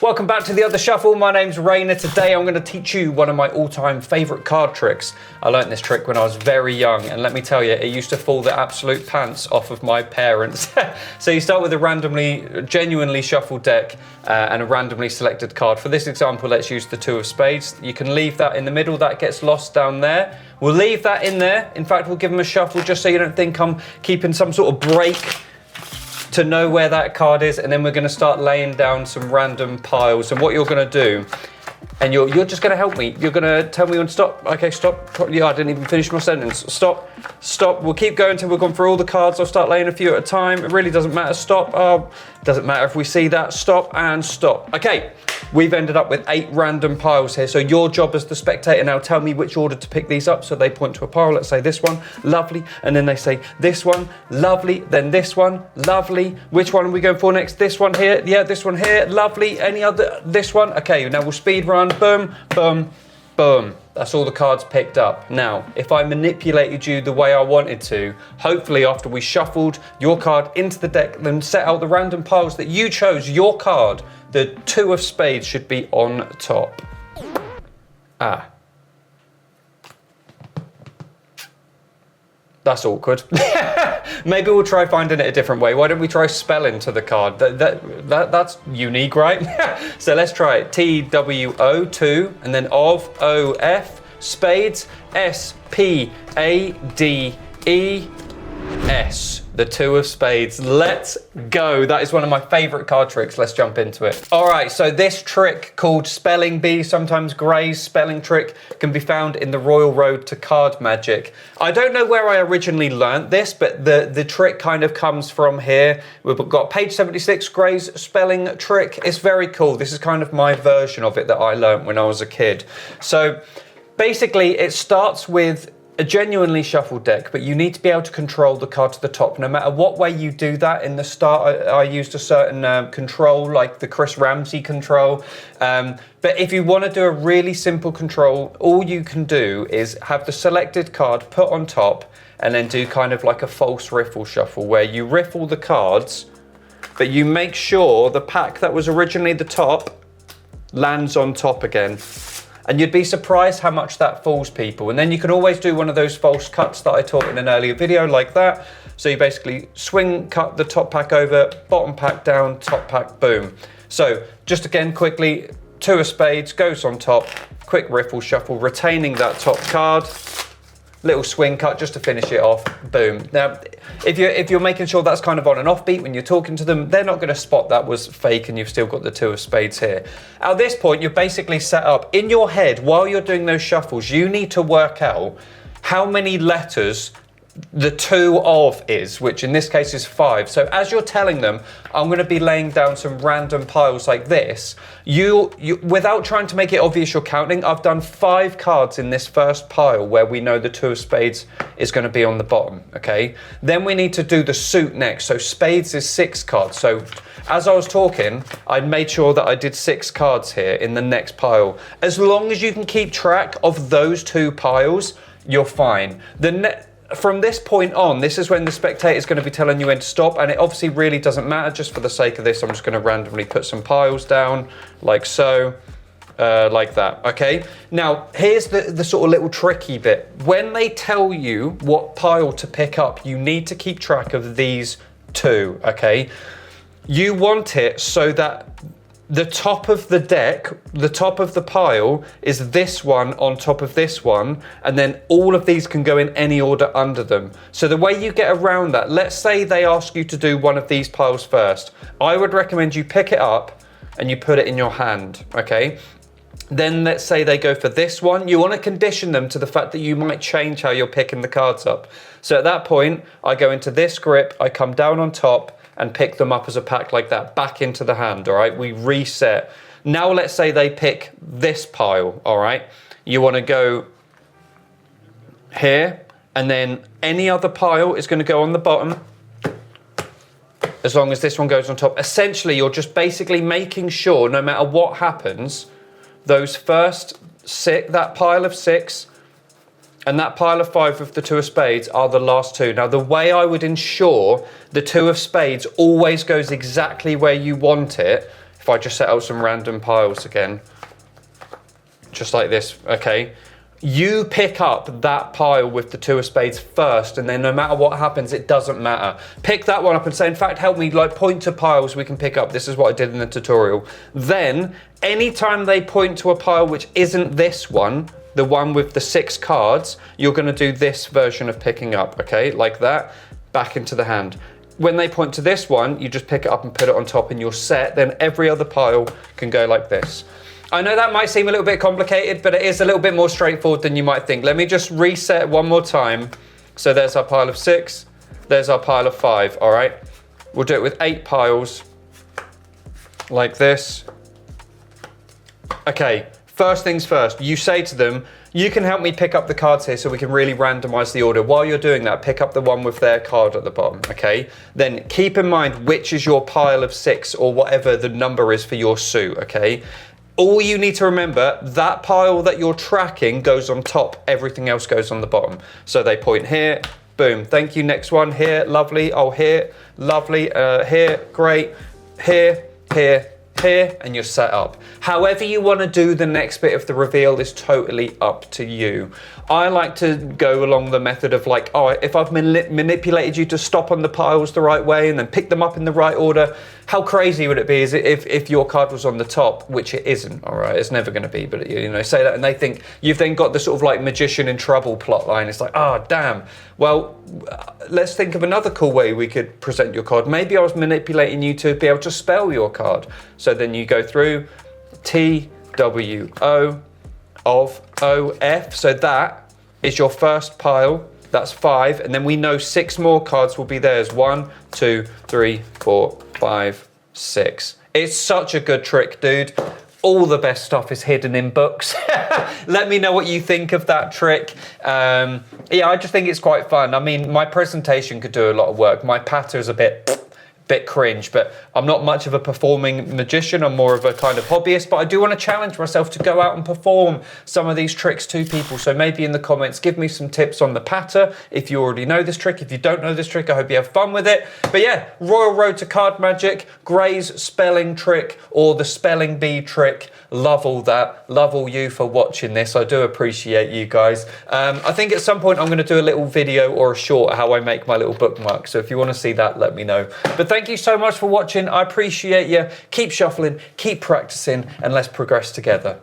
Welcome back to The Other Shuffle. My name's Rainer. Today I'm going to teach you one of my all-time favourite card tricks. I learnt this trick when I was very young, and let me tell you, it used to fall the absolute pants off of my parents. So you start with a genuinely shuffled deck and a randomly selected card. For this example, let's use the 2 of spades. You can leave that in the middle, that gets lost down there. We'll leave that in there. In fact, we'll give them a shuffle just so you don't think I'm keeping some sort of break to know where that card is, and then we're going to start laying down some random piles. And what you're going to do, and you're just going to help me, you're going to tell me when to stop. Okay, stop. Yeah, I didn't even finish my sentence. Stop. We'll keep going until we've gone through all the cards. I'll start laying a few at a time. It really doesn't matter. Stop. Doesn't matter if we see that. Stop and stop. Okay, we've ended up with 8 random piles here. So your job as the spectator now, tell me which order to pick these up. So they point to a pile. Let's say this one, lovely. And then they say this one, lovely. Then this one, lovely. Which one are we going for next? This one here. Yeah, this one here, lovely. Any other? This one. Okay, now we'll speed run. Boom, boom, boom. That's all the cards picked up. Now, if I manipulated you the way I wanted to, hopefully after we shuffled your card into the deck, then set out the random piles that you chose, your card, the 2 of spades should be on top. That's awkward. Maybe we'll try finding it a different way. Why don't we try spelling to the card? That's unique, right? So let's try it. TWO, 2, and then of, OF, spades, SPADES. The 2 of spades. Let's go. That is one of my favorite card tricks. Let's jump into it. All right, so this trick called Spelling Bee, sometimes Gray's spelling trick, can be found in the Royal Road to Card Magic. I don't know where I originally learnt this, but the trick kind of comes from here. We've got page 76, Gray's spelling trick. It's very cool. This is kind of my version of it that I learnt when I was a kid. So basically it starts with a genuinely shuffled deck, but you need to be able to control the card to the top. No matter what way you do that, in the start I used a certain control, like the Chris Ramsey control. But if you want to do a really simple control, all you can do is have the selected card put on top and then do kind of like a false riffle shuffle, where you riffle the cards, but you make sure the pack that was originally the top lands on top again. And you'd be surprised how much that fools people. And then you can always do one of those false cuts that I taught in an earlier video, like that. So you basically swing, cut the top pack over, bottom pack down, top pack, boom. So just again, quickly, 2 of spades goes on top, quick riffle shuffle, retaining that top card, little swing cut just to finish it off, boom. Now, if you're making sure that's kind of on an offbeat when you're talking to them, they're not going to spot that was fake and you've still got the 2 of spades here. At this point, you're basically set up in your head while you're doing those shuffles. You need to work out how many letters the 2 of is, which in this case is 5. So as you're telling them, I'm going to be laying down some random piles like this, you without trying to make it obvious you're counting, I've done 5 cards in this first pile where we know the 2 of spades is going to be on the bottom, okay? Then we need to do the suit next. So spades is 6 cards. So as I was talking, I made sure that I did 6 cards here in the next pile. As long as you can keep track of those 2 piles, you're fine. From this point on, this is when the spectator is going to be telling you when to stop, and it obviously really doesn't matter. Just for the sake of this, I'm just going to randomly put some piles down, like so, like that, okay? Now, here's the sort of little tricky bit. When they tell you what pile to pick up, you need to keep track of these 2, okay? You want it so that the top of the deck, the top of the pile, is this one on top of this one, and then all of these can go in any order under them. So the way you get around that, let's say they ask you to do one of these piles first. I would recommend you pick it up and you put it in your hand, okay? Then let's say they go for this one. You want to condition them to the fact that you might change how you're picking the cards up. So at that point, I go into this grip, I come down on top, and pick them up as a pack like that, back into the hand, all right? We reset. Now let's say they pick this pile, all right? You wanna go here, and then any other pile is gonna go on the bottom, as long as this one goes on top. Essentially, you're just basically making sure, no matter what happens, those first 6, that pile of 6, and that pile of 5 of the 2 of spades are the last 2. Now, the way I would ensure the 2 of spades always goes exactly where you want it if I just set out some random piles again, just like this, okay? You pick up that pile with the 2 of spades first, and then no matter what happens, it doesn't matter. Pick that one up and say, in fact, help me, like point to piles we can pick up. This is what I did in the tutorial. Then, anytime they point to a pile which isn't this one, the one with the 6 cards, you're gonna do this version of picking up, okay? Like that, back into the hand. When they point to this one, you just pick it up and put it on top and you're set. Then every other pile can go like this. I know that might seem a little bit complicated, but it is a little bit more straightforward than you might think. Let me just reset one more time. So there's our pile of 6, there's our pile of 5, all right? We'll do it with 8 piles, like this. Okay, first things first, you say to them, you can help me pick up the cards here so we can really randomize the order. While you're doing that, pick up the one with their card at the bottom, okay? Then keep in mind which is your pile of 6 or whatever the number is for your suit, okay? All you need to remember, that pile that you're tracking goes on top, everything else goes on the bottom. So they point here, boom, thank you, next one, here, lovely, oh, here, lovely, here, great, here, here, here, and you're set up. However you want to do the next bit of the reveal is totally up to you. I like to go along the method of like, oh, if I've manipulated you to stop on the piles the right way and then pick them up in the right order, how crazy would it be if your card was on the top, which it isn't, all right? It's never going to be, but you know, say that and they think you've then got the sort of like magician in trouble plot line. It's like, oh, damn. Well, let's think of another cool way we could present your card. Maybe I was manipulating you to be able to spell your card. So then you go through TWO of OF. So that is your first pile. That's 5. And then we know 6 more cards will be theirs. 1, 2, 3, 4, 5, 6. It's such a good trick, dude. All the best stuff is hidden in books. Let me know what you think of that trick. Yeah, I just think it's quite fun. I mean, my presentation could do a lot of work. My patter is a bit cringe, but I'm not much of a performing magician. I'm more of a kind of hobbyist, but I do want to challenge myself to go out and perform some of these tricks to people. So maybe in the comments, give me some tips on the patter. If you already know this trick, if you don't know this trick, I hope you have fun with it. But yeah, Royal Road to Card Magic, Gray's spelling trick or the spelling bee trick. Love all that. Love all you for watching this. I do appreciate you guys. I think at some point I'm going to do a little video or a short how I make my little bookmark. So if you want to see that, let me know. But thank you so much for watching. I appreciate you. Keep shuffling, keep practicing, and let's progress together.